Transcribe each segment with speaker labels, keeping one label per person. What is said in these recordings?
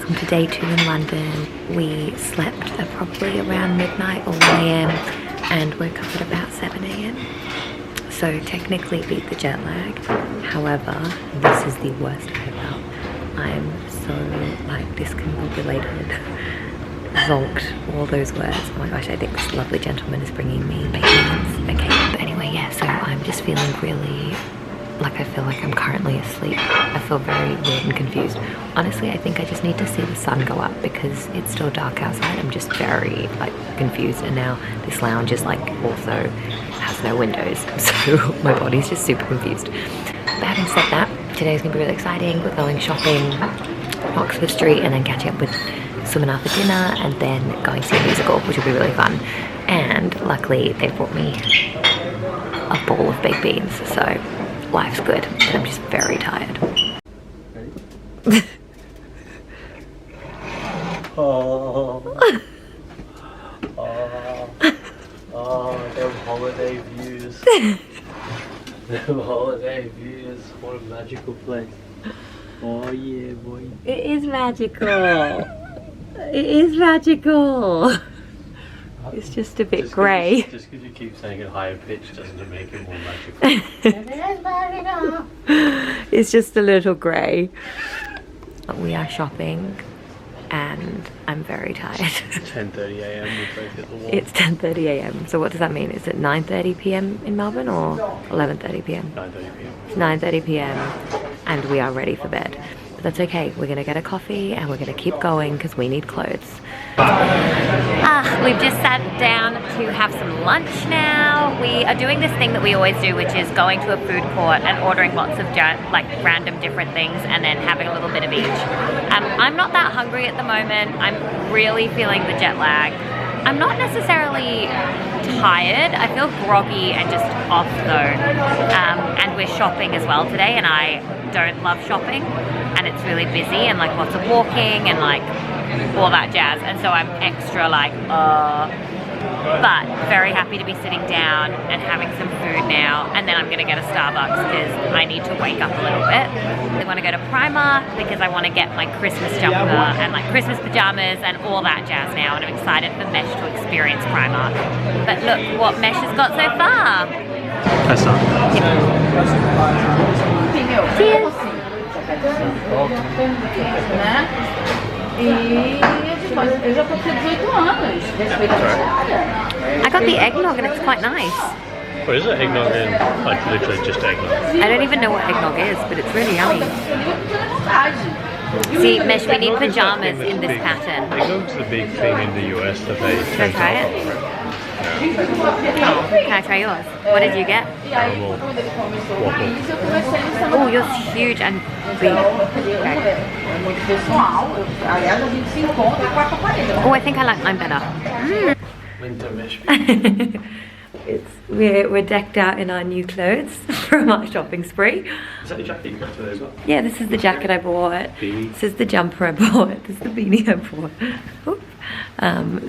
Speaker 1: welcome to day 2 in London. We slept at probably around midnight or 1 a.m. and woke up at about 7 a.m. So technically beat the jet lag. However, this is the worst I have felt. I'm so like discombobulated, zonked, all those words. Oh my gosh, I think this lovely gentleman is bringing me bacons. Okay, but anyway, yeah, so I'm just feeling really like I feel like I'm currently asleep. I feel very weird and confused. Honestly, I think I just need to see the sun go up because it's still dark outside. I'm just very like confused, and now this lounge is like also has no windows, so my body's just super confused. But having said that, today's gonna be really exciting. We're going shopping on Oxford Street and then catching up with Sumana for dinner and then going to see a musical, which will be really fun. And luckily they brought me a bowl of baked beans, so life's good, but I'm just very tired.
Speaker 2: Them holiday views. Them holiday views. What a magical place. Oh yeah, boy.
Speaker 1: It is magical. It is magical. It's just a bit grey.
Speaker 2: Just because you keep saying it higher pitch doesn't make it more magical.
Speaker 1: It's just a little grey. We are shopping and I'm very tired.
Speaker 2: 10:30 a.m. we both hit the wall.
Speaker 1: It's 10:30 a.m. So what does that mean? Is it 9:30 p.m. in Melbourne or 11:30 p.m.?
Speaker 2: 9:30 p.m.
Speaker 1: It's 9:30 p.m. and we are ready for bed. But that's okay. We're gonna get a coffee and we're gonna keep going because we need clothes. We've just sat down to have some lunch now. We are doing this thing that we always do, which is going to a food court and ordering lots of like random different things and then having a little bit of each. I'm not that hungry at the moment. I'm really feeling the jet lag. I'm not necessarily tired. I feel groggy and just off though. And we're shopping as well today, and I don't love shopping, and it's really busy and like lots of walking and like all that jazz, and so I'm extra like but very happy to be sitting down and having some food now, and then I'm gonna get a Starbucks because I need to wake up a little bit. I want to go to Primark because I want to get my Christmas jumper and like Christmas pajamas and all that jazz now, and I'm excited for Mesh to experience Primark. But look what Mesh has got so far.
Speaker 2: That's not.
Speaker 1: Cheers. I got the eggnog and it's quite nice.
Speaker 2: What is it? Eggnog and like literally just eggnog?
Speaker 1: I don't even know what eggnog is, but it's really yummy. See, Mesh, we need pajamas in this pattern.
Speaker 2: Eggnog's the big thing in the US that they
Speaker 1: Can I try it? Oh, can I try yours? What did you get?
Speaker 2: Caramel waffle.
Speaker 1: Oh, yours is huge and big. Okay. Oh, I think I like mine better.
Speaker 2: Winter mesh.
Speaker 1: We're decked out in our new clothes from our shopping spree.
Speaker 2: Is that the jacket you got today as well?
Speaker 1: Yeah, this is the jacket I bought.
Speaker 2: Beanie.
Speaker 1: This is the jumper I bought. This is the beanie I bought.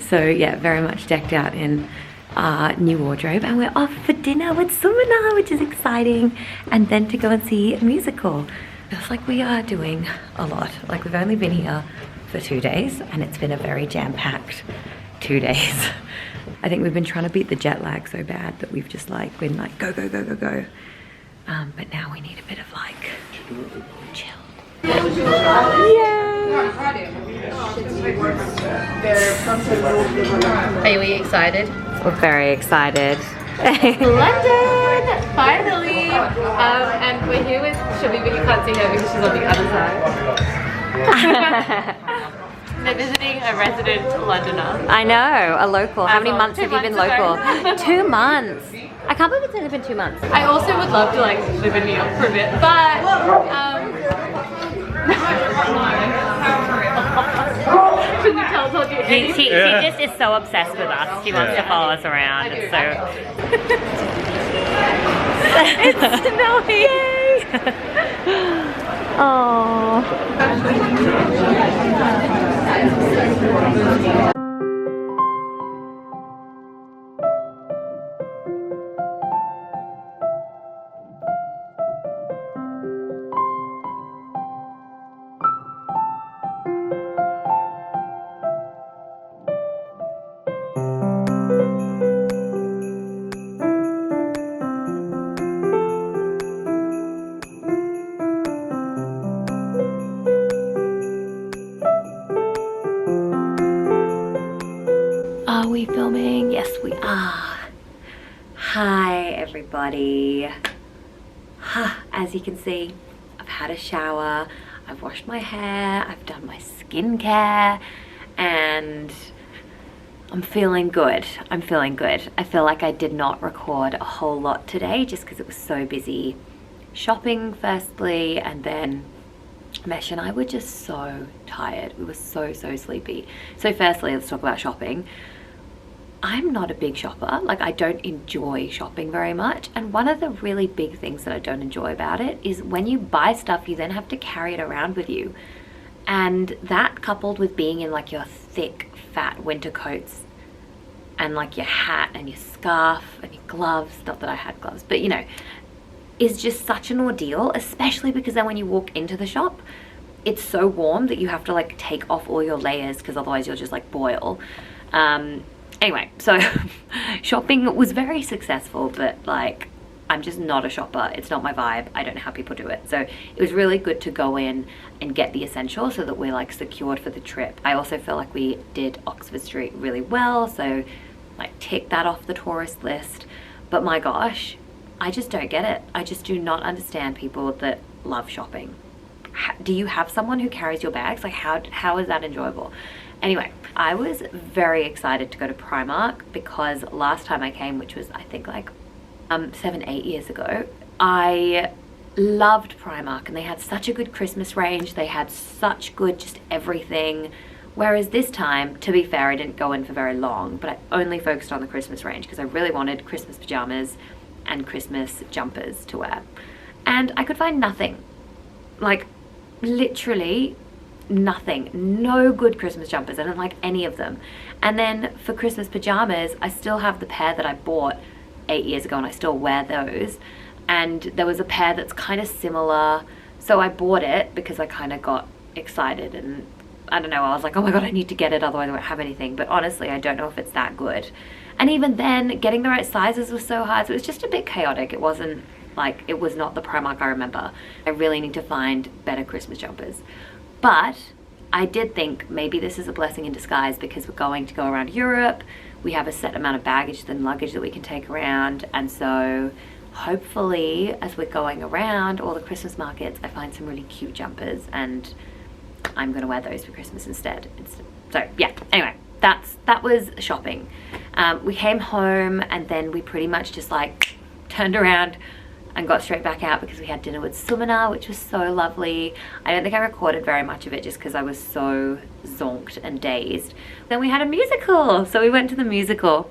Speaker 1: So yeah, very much decked out in our new wardrobe, and we're off for dinner with Sumana, which is exciting, and then to go and see a musical. Feels like we are doing a lot. Like we've only been here for 2 days, and it's been a very jam-packed 2 days. I think we've been trying to beat the jet lag so bad that we've just like been like go, go, go, go, go. But now we need a bit of like chill. Yay!
Speaker 3: Are we excited?
Speaker 1: We're very excited.
Speaker 3: London! Finally! And we're here with Shabby, but you can't see her because she's on the other side. They're visiting a resident Londoner.
Speaker 1: I know, a local. How many months have you been local? 2 months. I can't believe it's only been 2 months.
Speaker 3: I also would love to like live in New York for a bit, but can you tell us
Speaker 1: She just is so obsessed with us. She wants to follow us around. It's so it's snowy. Oh. Are we filming? Yes, we are. Hi, everybody. As you can see, I've had a shower, I've washed my hair, I've done my skincare, and I'm feeling good. I'm feeling good. I feel like I did not record a whole lot today just because it was so busy shopping firstly, and then Mesh and I were just so tired. We were so sleepy. So firstly, let's talk about shopping. I'm not a big shopper. Like, I don't enjoy shopping very much. And one of the really big things that I don't enjoy about it is when you buy stuff, you then have to carry it around with you. And that, coupled with being in like your thick, fat winter coats and like your hat and your scarf and your gloves, not that I had gloves, but you know, is just such an ordeal, especially because then when you walk into the shop, it's so warm that you have to like take off all your layers because otherwise you'll just like boil. Anyway, so shopping was very successful, but like, I'm just not a shopper. It's not my vibe. I don't know how people do it. So it was really good to go in and get the essentials so that we're like secured for the trip. I also feel like we did Oxford Street really well. So like tick that off the tourist list. But my gosh, I just don't get it. I just do not understand people that love shopping. Do you have someone who carries your bags? Like how is that enjoyable? Anyway, I was very excited to go to Primark because last time I came, which was I think like 7-8 years ago, I loved Primark and they had such a good Christmas range. They had such good just everything. Whereas this time, to be fair, I didn't go in for very long, but I only focused on the Christmas range because I really wanted Christmas pajamas and Christmas jumpers to wear. And I could find nothing. Like, literally nothing. No good Christmas jumpers. I didn't like any of them. And then for Christmas pajamas, I still have the pair that I bought 8 years ago and I still wear those. And there was a pair that's kind of similar. So I bought it because I kind of got excited and I don't know, I was like, oh my God, I need to get it, otherwise I won't have anything. But honestly, I don't know if it's that good. And even then, getting the right sizes was so hard. So it was just a bit chaotic. It wasn't like, it was not the Primark I remember. I really need to find better Christmas jumpers. But I did think maybe this is a blessing in disguise because we're going to go around Europe. We have a set amount of baggage and luggage that we can take around. And so hopefully as we're going around all the Christmas markets, I find some really cute jumpers and I'm gonna wear those for Christmas instead. So yeah, anyway, that was shopping. We came home and then we pretty much just like turned around and got straight back out because we had dinner with Sumina, which was so lovely. I don't think I recorded very much of it just because I was so zonked and dazed. Then we had a musical. So we went to the musical.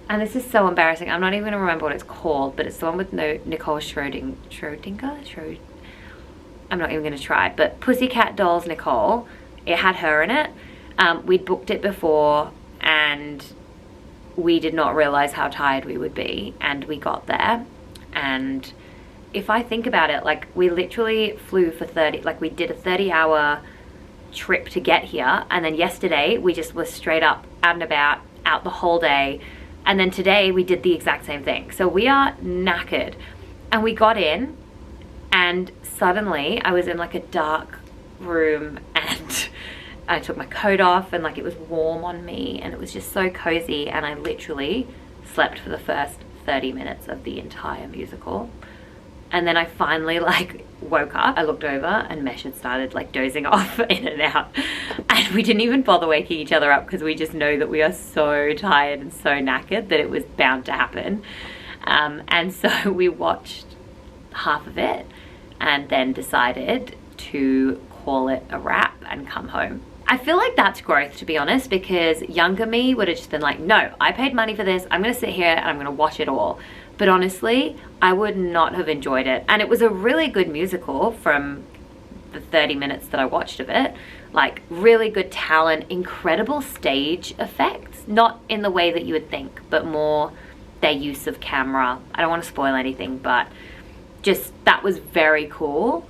Speaker 1: And this is so embarrassing. I'm not even gonna remember what it's called, but it's the one with Nicole Scherzinger? I'm not even gonna try, but Pussycat Dolls Nicole, it had her in it. We'd booked it before and we did not realize how tired we would be. And we got there. And if I think about it, like we literally flew for we did a 30-hour trip to get here. And then yesterday we just were straight up out and about, out the whole day. And then today we did the exact same thing. So we are knackered. And we got in and suddenly I was in like a dark room and I took my coat off and like it was warm on me and it was just so cozy, and I literally slept for the first 30 minutes of the entire musical. And then I finally like woke up, I looked over and Mesh had started like dozing off in and out. And we didn't even bother waking each other up because we just know that we are so tired and so knackered that it was bound to happen. And so we watched half of it and then decided to call it a wrap and come home. I feel like that's growth, to be honest, because younger me would have just been like, no, I paid money for this, I'm gonna sit here and I'm gonna watch it all. But honestly, I would not have enjoyed it. And it was a really good musical from the 30 minutes that I watched of it. Like, really good talent, incredible stage effects, not in the way that you would think, but more their use of camera. I don't want to spoil anything, but just that was very cool.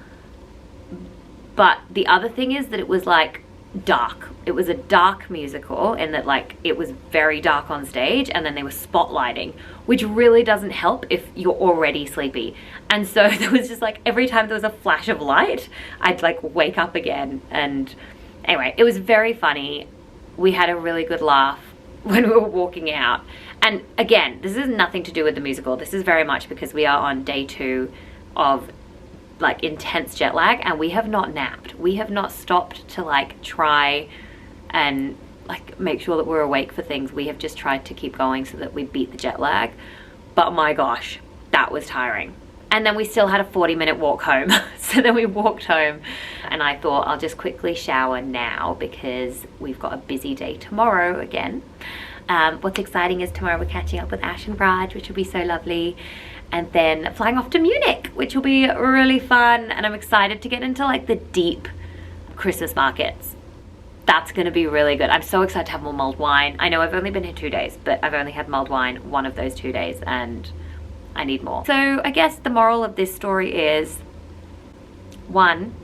Speaker 1: But the other thing is that it was like dark. It was a dark musical in that like it was very dark on stage and then they were spotlighting, which really doesn't help if you're already sleepy. And so there was just like every time there was a flash of light, I'd like wake up again. And anyway, it was very funny. We had a really good laugh. when we were walking out. And again, this is nothing to do with the musical. This is very much because we are on day 2 of like intense jet lag, and we have not napped. We have not stopped to like try and like make sure that we're awake for things. We have just tried to keep going so that we beat the jet lag. But my gosh, that was tiring. And then we still had a 40-minute walk home. So then we walked home and I thought I'll just quickly shower now because we've got a busy day tomorrow again. What's exciting is tomorrow we're catching up with Ash and Raj, which will be so lovely. And then flying off to Munich, which will be really fun. And I'm excited to get into like the deep Christmas markets. That's gonna be really good. I'm so excited to have more mulled wine. I know I've only been here 2 days, but I've only had mulled wine one of those 2 days and I need more. So I guess the moral of this story is, 1,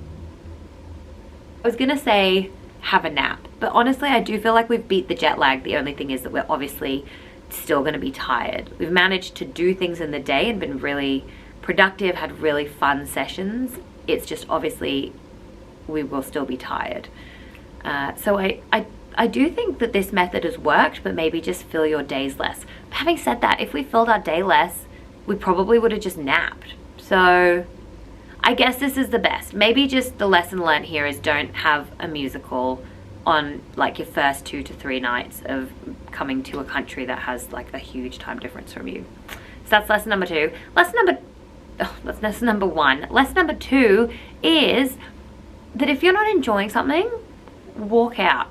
Speaker 1: I was gonna say have a nap, but honestly I do feel like we've beat the jet lag. The only thing is that we're obviously still gonna be tired. We've managed to do things in the day and been really productive, had really fun sessions. It's just obviously we will still be tired. So I do think that this method has worked, but maybe just fill your days less. But having said that, if we filled our day less, we probably would have just napped. So I guess this is the best. Maybe just the lesson learned here is don't have a musical on like your first 2 to 3 nights of coming to a country that has like a huge time difference from you. So that's lesson number 2. That's lesson number 1. Lesson number 2 is that if you're not enjoying something, walk out.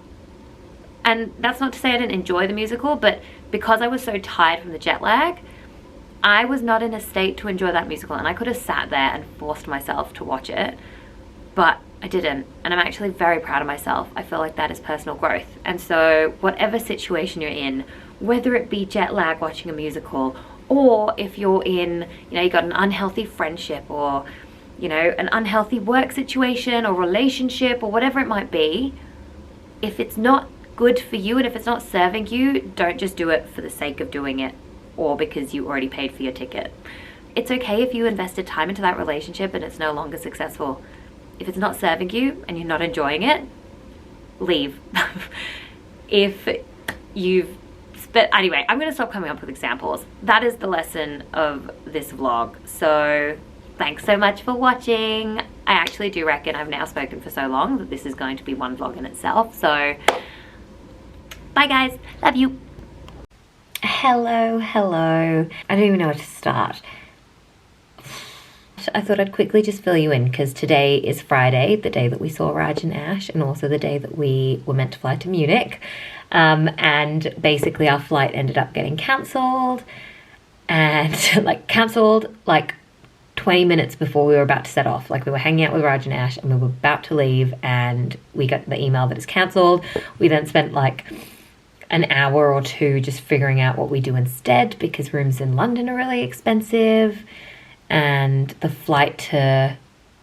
Speaker 1: And that's not to say I didn't enjoy the musical, but because I was so tired from the jet lag, I was not in a state to enjoy that musical, and I could have sat there and forced myself to watch it, but I didn't, and I'm actually very proud of myself. I feel like that is personal growth. And so whatever situation you're in, whether it be jet lag watching a musical, or if you're in, you know, you got an unhealthy friendship, or, you know, an unhealthy work situation or relationship or whatever it might be, if it's not good for you and if it's not serving you, don't just do it for the sake of doing it or because you already paid for your ticket. It's okay if you invested time into that relationship and it's no longer successful. If it's not serving you and you're not enjoying it, leave. If you've spent, anyway, I'm gonna stop coming up with examples. That is the lesson of this vlog. So thanks so much for watching. I actually do reckon I've now spoken for so long that this is going to be one vlog in itself. So bye guys, love you. Hello. I don't even know where to start. I thought I'd quickly just fill you in because today is Friday, the day that we saw Raj and Ash, and also the day that we were meant to fly to Munich. And basically our flight ended up getting cancelled, and cancelled 20 minutes before we were about to set off. Like, we were hanging out with Raj and Ash and we were about to leave and we got the email that it's cancelled. We then spent like an hour or 2 just figuring out what we do instead because rooms in London are really expensive, and the flight to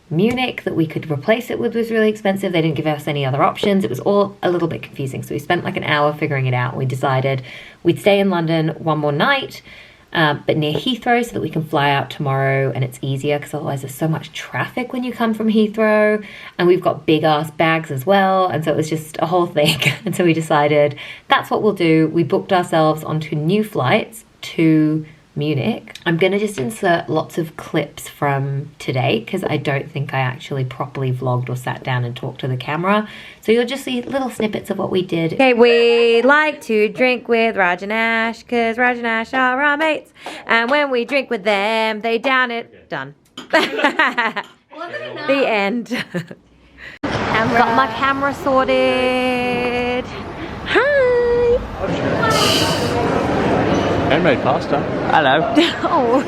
Speaker 1: Munich that we could replace it with was really expensive. They didn't give us any other options. It was all a little bit confusing. So we spent like an hour figuring it out. We decided we'd stay in London one more night, but near Heathrow, so that we can fly out tomorrow and it's easier because otherwise there's so much traffic when you come from Heathrow, and we've got big ass bags as well, and so it was just a whole thing. And so we decided that's what we'll do. We booked ourselves onto new flights to Munich. I'm gonna just insert lots of clips from today because I don't think I actually properly vlogged or sat down and talked to the camera, so you'll just see little snippets of what we did. Okay, we like to drink with Raj and Ash because Raj and Ash are our mates, and when we drink with them they down it. Done. The end. I've got my camera sorted. Hi.
Speaker 2: Handmade pasta. Hello.
Speaker 1: Oh.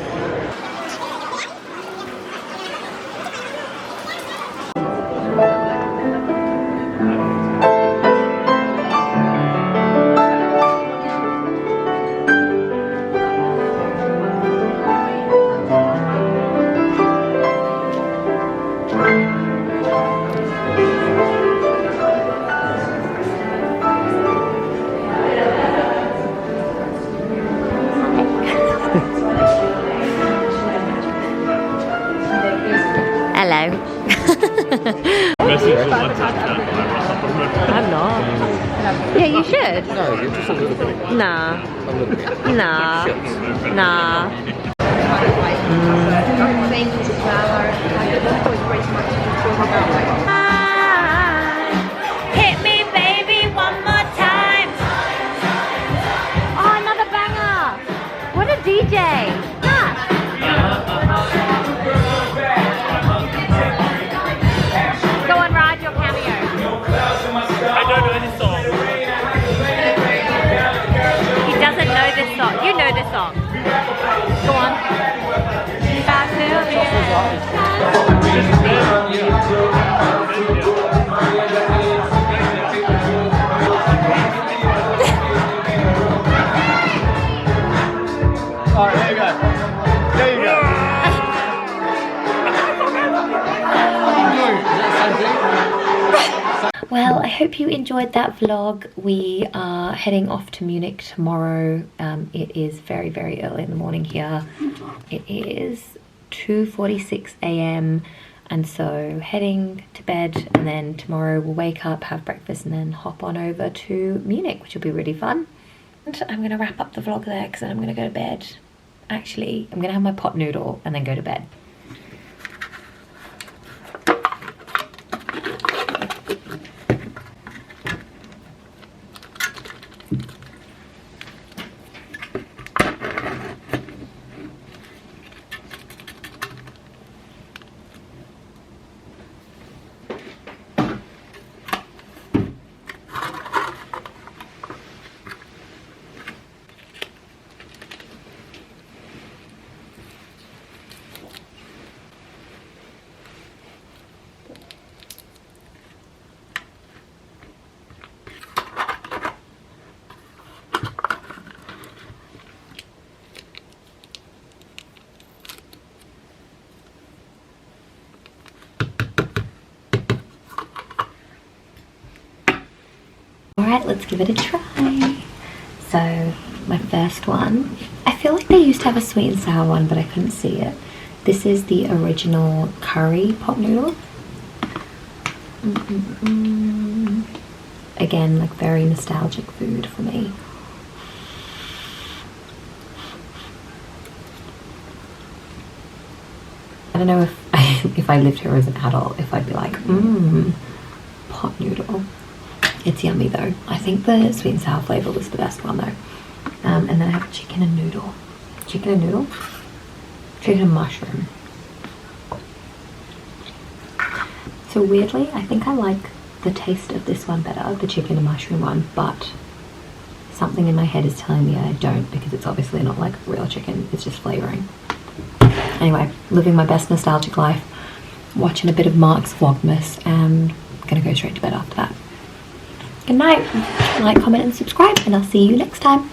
Speaker 1: I'm not. Yeah, you should.
Speaker 4: No, you're just a little bit.
Speaker 1: Nah.
Speaker 4: A little bit.
Speaker 1: Nah.
Speaker 4: Shit.
Speaker 1: Nah. Hit me, baby, one more time. Oh, another banger. What a DJ. Go on, ride your cameo.
Speaker 2: I don't know any song.
Speaker 1: He doesn't know this song. You know this song. Go on.
Speaker 4: Alright, there you go. There you go.
Speaker 1: Well, I hope you enjoyed that vlog. We are heading off to Munich tomorrow. It is very, very early in the morning here. It is 2:46 a.m. and so heading to bed, and then tomorrow we'll wake up, have breakfast, and then hop on over to Munich, which will be really fun. And I'm gonna wrap up the vlog there because then I'm gonna go to bed. Actually, I'm gonna have my pot noodle and then go to bed. Alright, let's give it a try. So, my first one. I feel like they used to have a sweet and sour one, but I couldn't see it. This is the original curry pot noodle. Again, like very nostalgic food for me. I don't know if I lived here as an adult, if I'd be like, pot noodle. It's yummy though. I think the sweet and sour flavour was the best one though. And then I have chicken and noodle. Chicken and noodle? Chicken and mushroom. So weirdly, I think I like the taste of this one better, the chicken and mushroom one, but something in my head is telling me I don't, because it's obviously not like real chicken, it's just flavouring. Anyway, living my best nostalgic life, watching a bit of Mark's Vlogmas, and gonna go straight to bed after that. Good night. Like, comment and subscribe, and I'll see you next time.